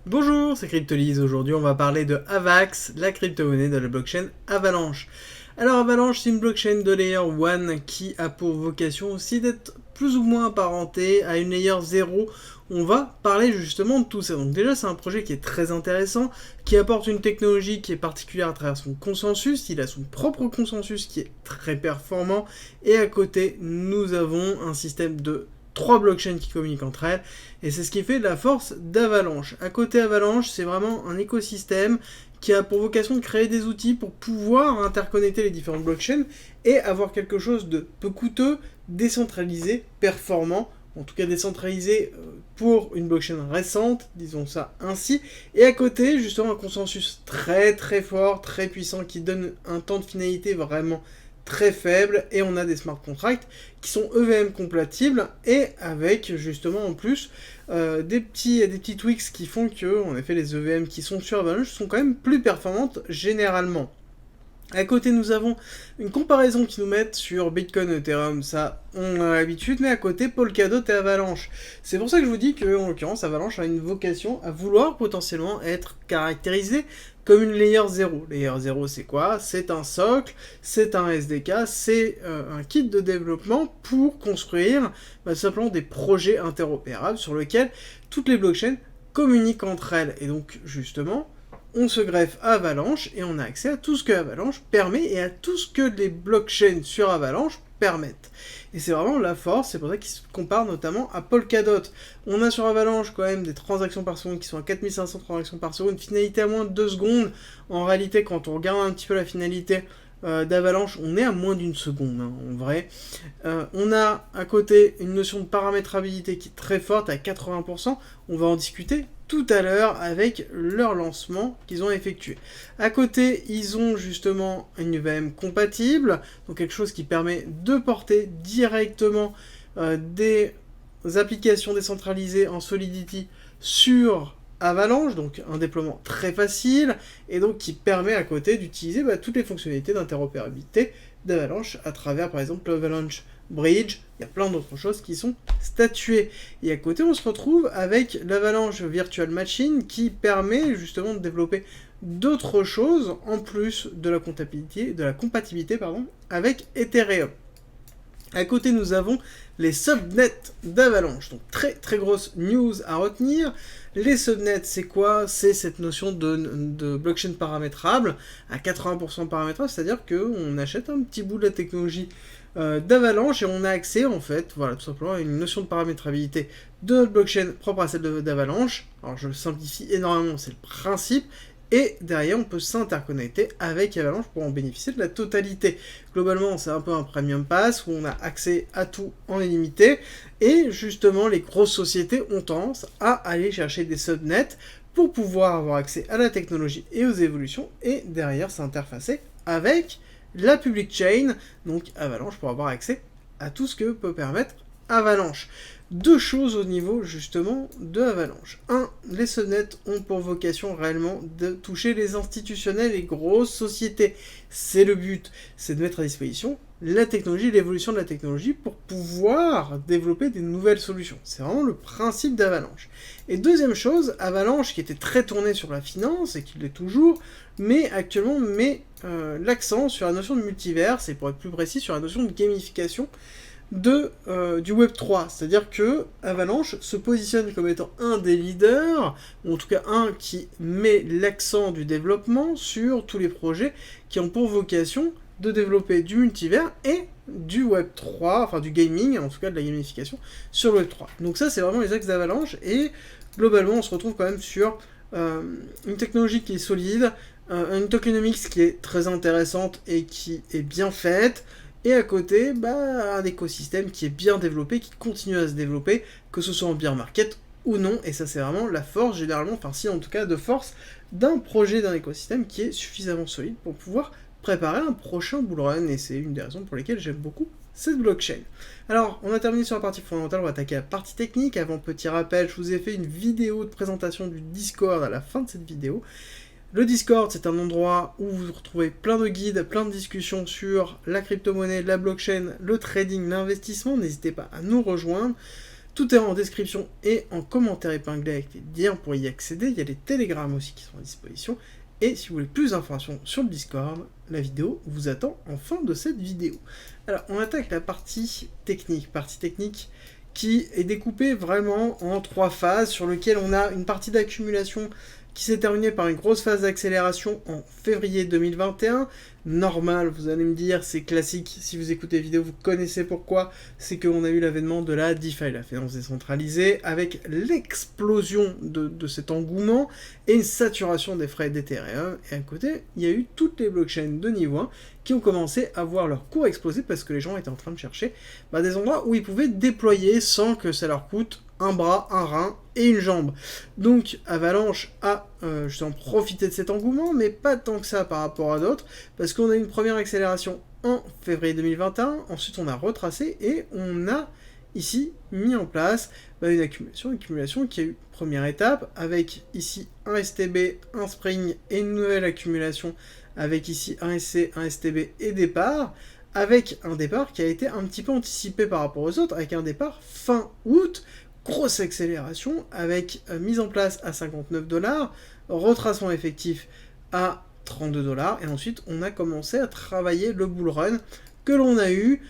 Bonjour, c'est Cryptolyse. Aujourd'hui, on va parler de Avax, la crypto-monnaie de la blockchain Avalanche. Alors, Avalanche, c'est une blockchain de layer 1 qui a pour vocation aussi d'être plus ou moins apparentée à une layer 0. On va parler justement de tout ça. Donc déjà, c'est un projet qui est très intéressant, qui apporte une technologie qui est particulière à travers son consensus. Il a son propre consensus qui est très performant. Et à côté, nous avons un système de 3 blockchains qui communiquent entre elles, et c'est ce qui fait la force d'Avalanche. À côté Avalanche, c'est vraiment un écosystème qui a pour vocation de créer des outils pour pouvoir interconnecter les différentes blockchains et avoir quelque chose de peu coûteux, décentralisé, performant, en tout cas décentralisé pour une blockchain récente, disons ça ainsi, et à côté, justement, un consensus très très fort, très puissant, qui donne un temps de finalité vraiment très faible, et on a des smart contracts qui sont EVM compatibles, et avec justement en plus des petits tweaks qui font que, en effet, les EVM qui sont sur Avalanche sont quand même plus performantes généralement. À côté, nous avons une comparaison qui nous met sur Bitcoin et Ethereum, ça on a l'habitude, mais à côté, Polkadot et Avalanche. C'est pour ça que je vous dis que, en l'occurrence, Avalanche a une vocation à vouloir potentiellement être caractérisée comme une layer 0. Layer 0, c'est quoi? C'est un socle, c'est un SDK, c'est un kit de développement pour construire simplement des projets interopérables sur lesquels toutes les blockchains communiquent entre elles. Et donc, justement, on se greffe à Avalanche et on a accès à tout ce que Avalanche permet et à tout ce que les blockchains sur Avalanche permettent. Et c'est vraiment la force, c'est pour ça qu'ils se comparent notamment à Polkadot. On a sur Avalanche quand même des transactions par seconde qui sont à 4500 transactions par seconde, finalité à moins de 2 secondes. En réalité, quand on regarde un petit peu la finalité d'Avalanche, on est à moins d'une seconde, hein, en vrai. On a à côté une notion de paramétrabilité qui est très forte, à 80%. On va en discuter tout à l'heure avec leur lancement qu'ils ont effectué. À côté, ils ont justement une VM compatible, donc quelque chose qui permet de porter directement des applications décentralisées en Solidity sur Avalanche, donc un déploiement très facile, et donc qui permet à côté d'utiliser toutes les fonctionnalités d'interopérabilité d'Avalanche à travers par exemple l'Avalanche Bridge, il y a plein d'autres choses qui sont statuées. Et à côté, on se retrouve avec l'Avalanche Virtual Machine qui permet justement de développer d'autres choses en plus de la compatibilité avec Ethereum. À côté, nous avons les subnets d'Avalanche. Donc très très grosse news à retenir. Les subnets, c'est quoi? C'est cette notion de blockchain paramétrable à 80% paramétrable, c'est-à-dire qu'on achète un petit bout de la technologie d'Avalanche et on a accès en fait, voilà, tout simplement à une notion de paramétrabilité de notre blockchain propre à celle d'Avalanche. Alors je simplifie énormément, c'est le principe. Et derrière, on peut s'interconnecter avec Avalanche pour en bénéficier de la totalité. Globalement, c'est un peu un premium pass où on a accès à tout en illimité. Et justement, les grosses sociétés ont tendance à aller chercher des subnets pour pouvoir avoir accès à la technologie et aux évolutions. Et derrière, s'interfacer avec la public chain, donc Avalanche, pour avoir accès à tout ce que peut permettre Avalanche. Deux choses au niveau justement de Avalanche. Un, les subnets ont pour vocation réellement de toucher les institutionnels, les grosses sociétés. C'est le but, c'est de mettre à disposition la technologie, l'évolution de la technologie pour pouvoir développer des nouvelles solutions. C'est vraiment le principe d'Avalanche. Et deuxième chose, Avalanche qui était très tourné sur la finance et qui l'est toujours, mais actuellement met l'accent sur la notion de multivers et pour être plus précis sur la notion de gamification du Web3, c'est-à-dire que Avalanche se positionne comme étant un des leaders, ou en tout cas un qui met l'accent du développement sur tous les projets qui ont pour vocation de développer du multivers et du Web3, enfin du gaming, en tout cas de la gamification, sur le Web3. Donc ça, c'est vraiment les axes d'Avalanche, et globalement, on se retrouve quand même sur une technologie qui est solide, une tokenomics qui est très intéressante et qui est bien faite, et à côté, un écosystème qui est bien développé, qui continue à se développer, que ce soit en bear market ou non, et ça c'est vraiment la force généralement, enfin si en tout cas de force, d'un projet, d'un écosystème qui est suffisamment solide pour pouvoir préparer un prochain bull run, et c'est une des raisons pour lesquelles j'aime beaucoup cette blockchain. Alors, on a terminé sur la partie fondamentale, on va attaquer la partie technique. Avant, petit rappel, je vous ai fait une vidéo de présentation du Discord à la fin de cette vidéo. Le Discord, c'est un endroit où vous retrouvez plein de guides, plein de discussions sur la crypto-monnaie, la blockchain, le trading, l'investissement. N'hésitez pas à nous rejoindre. Tout est en description et en commentaire épinglé avec les liens pour y accéder. Il y a les télégrammes aussi qui sont à disposition. Et si vous voulez plus d'informations sur le Discord, la vidéo vous attend en fin de cette vidéo. Alors, on attaque la partie technique qui est découpée vraiment en 3 phases, sur lesquelles on a une partie d'accumulation qui s'est terminée par une grosse phase d'accélération en février 2021. Normal, vous allez me dire, c'est classique, si vous écoutez les vidéos, vous connaissez pourquoi, c'est qu'on a eu l'avènement de la DeFi, la finance décentralisée, avec l'explosion de cet engouement et une saturation des frais d'Ethereum, et à côté, il y a eu toutes les blockchains de niveau 1 qui ont commencé à voir leur cours exploser parce que les gens étaient en train de chercher des endroits où ils pouvaient déployer sans que ça leur coûte un bras, un rein et une jambe. Donc Avalanche a justement profité de cet engouement, mais pas tant que ça par rapport à d'autres, parce qu'on a eu une première accélération en février 2021, ensuite on a retracé et on a ici mis en place une accumulation qui a eu première étape, avec ici un STB, un Spring et une nouvelle accumulation avec ici un SC, un STB et départ, avec un départ qui a été un petit peu anticipé par rapport aux autres, avec un départ fin août, grosse accélération, avec mise en place à 59$, retracement effectif à 32$, et ensuite on a commencé à travailler le bull run que l'on a eu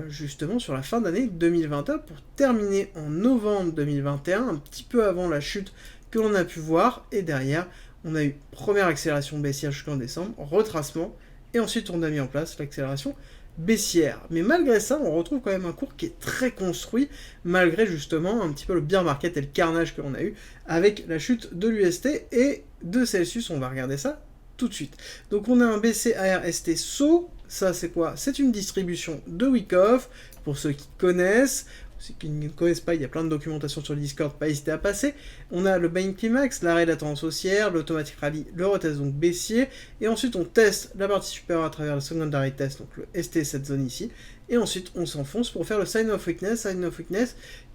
justement sur la fin d'année 2021 pour terminer en novembre 2021, un petit peu avant la chute que l'on a pu voir, et derrière on a eu première accélération baissière jusqu'en décembre, retracement, et ensuite on a mis en place l'accélération baissière. Mais malgré ça, on retrouve quand même un cours qui est très construit, malgré justement un petit peu le bear market et le carnage que l'on a eu avec la chute de l'UST et de Celsius. On va regarder ça tout de suite. Donc on a un BCARST SO, ça c'est quoi? C'est une distribution de Wyckoff, pour ceux qui connaissent. Ceux qui ne connaissent pas, il y a plein de documentation sur le Discord, pas hésiter à passer. On a le buying climax, l'arrêt de la tendance haussière, l'automatic rally, le retest donc baissier, et ensuite on teste la partie supérieure à travers le secondary test, donc le ST, cette zone ici, et ensuite on s'enfonce pour faire le sign of weakness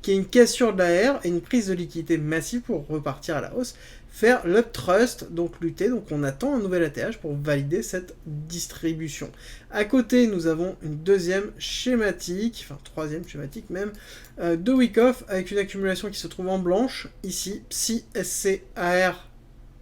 qui est une cassure de la R et une prise de liquidité massive pour repartir à la hausse, faire l'uptrust, donc lutter, donc on attend un nouvel ATH pour valider cette distribution. À côté, nous avons une deuxième schématique, enfin troisième schématique même, de Wyckoff, avec une accumulation qui se trouve en blanche, ici, Psi, SC, AR,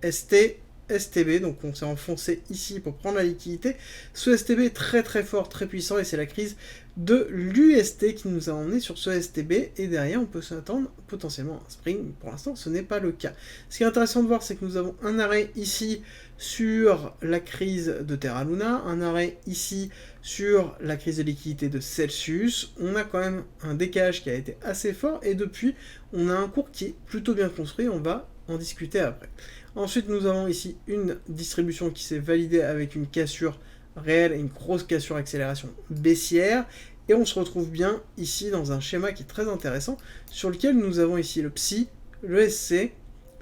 ST, STB, donc on s'est enfoncé ici pour prendre la liquidité. Ce STB est très très fort, très puissant, et c'est la crise de l'UST qui nous a emmené sur ce STB, et derrière on peut s'attendre potentiellement à un spring. Pour l'instant ce n'est pas le cas. Ce qui est intéressant de voir, c'est que nous avons un arrêt ici sur la crise de Terra Luna, un arrêt ici sur la crise de liquidité de Celsius. On a quand même un décalage qui a été assez fort, et depuis on a un cours qui est plutôt bien construit, on va en discuter après. Ensuite, nous avons ici une distribution qui s'est validée avec une cassure réelle et une grosse cassure accélération baissière. Et on se retrouve bien ici dans un schéma qui est très intéressant, sur lequel nous avons ici le PSI, le SC,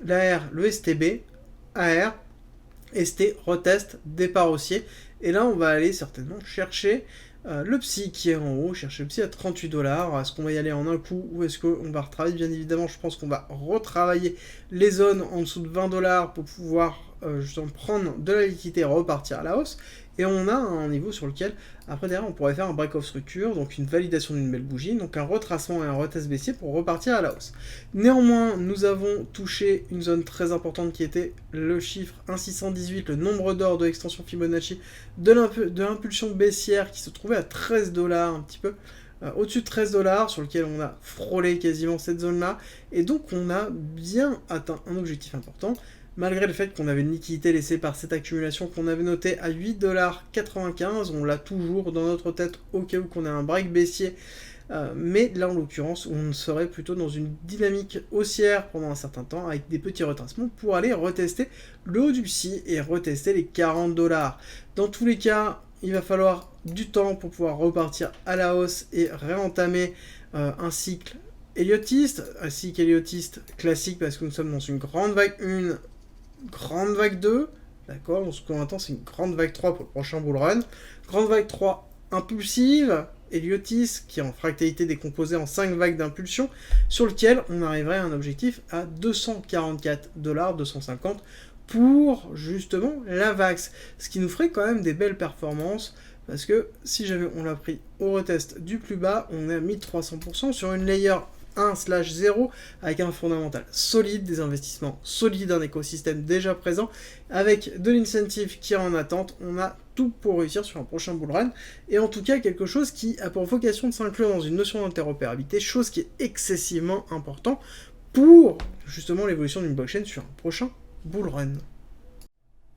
l'AR, le STB, AR, ST, retest, départ haussier. Et là, on va aller certainement chercher le Psy qui est en haut, chercher le Psy à 38$. Est-ce qu'on va y aller en un coup ou est-ce qu'on va retravailler? Bien évidemment, je pense qu'on va retravailler les zones en dessous de 20$ pour pouvoir justement prendre de la liquidité et repartir à la hausse. Et on a un niveau sur lequel, après derrière, on pourrait faire un break-off structure, donc une validation d'une belle bougie, donc un retracement et un retest baissier pour repartir à la hausse. Néanmoins, nous avons touché une zone très importante qui était le chiffre 1618, le nombre d'or de l'extension Fibonacci de l'impulsion baissière qui se trouvait à 13$, un petit peu au-dessus de 13$, sur lequel on a frôlé quasiment cette zone-là, et donc on a bien atteint un objectif important, malgré le fait qu'on avait une liquidité laissée par cette accumulation qu'on avait notée à 8,95$, on l'a toujours dans notre tête au cas où qu'on ait un break baissier, mais là en l'occurrence on serait plutôt dans une dynamique haussière pendant un certain temps avec des petits retracements pour aller retester le haut du PSI et retester les 40$. Dans tous les cas, il va falloir du temps pour pouvoir repartir à la hausse et réentamer un cycle héliotiste, un cycle héliotiste classique parce que nous sommes dans une grande vague 1, grande vague 2, d'accord, donc ce qu'on attend c'est une grande vague 3 pour le prochain bull run, grande vague 3 impulsive, Heliotis, qui est en fractalité décomposée en 5 vagues d'impulsion, sur lequel on arriverait à un objectif à 244$, 250$ pour justement la VAX, ce qui nous ferait quand même des belles performances, parce que si jamais on l'a pris au retest du plus bas, on est à 1300% sur une layer 1/0 avec un fondamental solide, des investissements solides, un écosystème déjà présent, avec de l'incentive qui est en attente. On a tout pour réussir sur un prochain bull run, et en tout cas quelque chose qui a pour vocation de s'inclure dans une notion d'interopérabilité, chose qui est excessivement important pour justement l'évolution d'une blockchain sur un prochain bull run.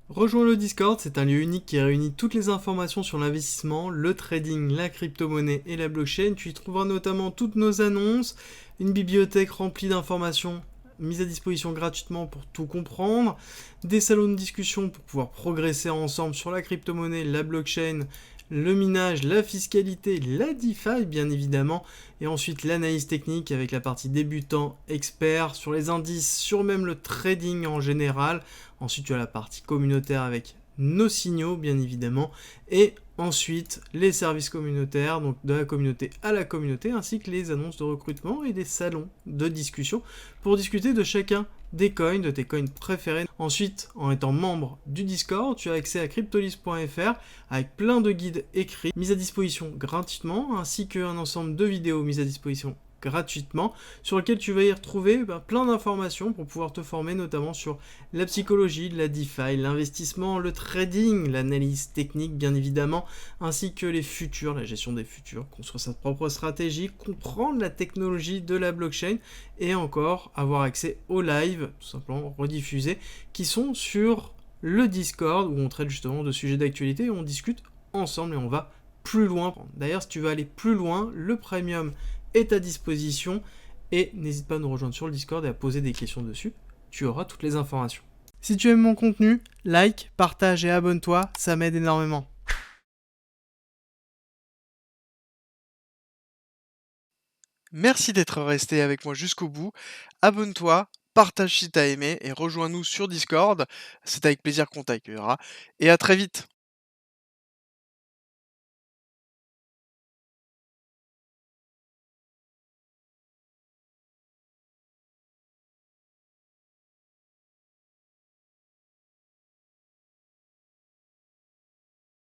Rejoins le Discord, c'est un lieu unique qui réunit toutes les informations sur l'investissement, le trading, la crypto-monnaie et la blockchain. Tu y trouveras notamment toutes nos annonces, une bibliothèque remplie d'informations mises à disposition gratuitement pour tout comprendre, des salons de discussion pour pouvoir progresser ensemble sur la crypto-monnaie, la blockchain, le minage, la fiscalité, la DeFi bien évidemment, et ensuite l'analyse technique avec la partie débutant, expert, sur les indices, sur même le trading en général. Ensuite tu as la partie communautaire avec nos signaux bien évidemment, et ensuite les services communautaires, donc de la communauté à la communauté, ainsi que les annonces de recrutement et des salons de discussion pour discuter de chacun des coins, de tes coins préférés. Ensuite, en étant membre du Discord, tu as accès à cryptolis.fr avec plein de guides écrits mis à disposition gratuitement, ainsi qu'un ensemble de vidéos mises à disposition gratuitement, sur lequel tu vas y retrouver plein d'informations pour pouvoir te former notamment sur la psychologie, la DeFi, l'investissement, le trading, l'analyse technique bien évidemment, ainsi que les futurs, la gestion des futurs, construire sa propre stratégie, comprendre la technologie de la blockchain et encore avoir accès aux lives, tout simplement rediffusés, qui sont sur le Discord où on traite justement de sujets d'actualité et on discute ensemble et on va plus loin. D'ailleurs, si tu veux aller plus loin, le premium est à disposition et n'hésite pas à nous rejoindre sur le Discord et à poser des questions dessus, tu auras toutes les informations. Si tu aimes mon contenu, like, partage et abonne-toi, ça m'aide énormément. Merci d'être resté avec moi jusqu'au bout, abonne-toi, partage si t'as aimé et rejoins-nous sur Discord, c'est avec plaisir qu'on t'accueillera et à très vite.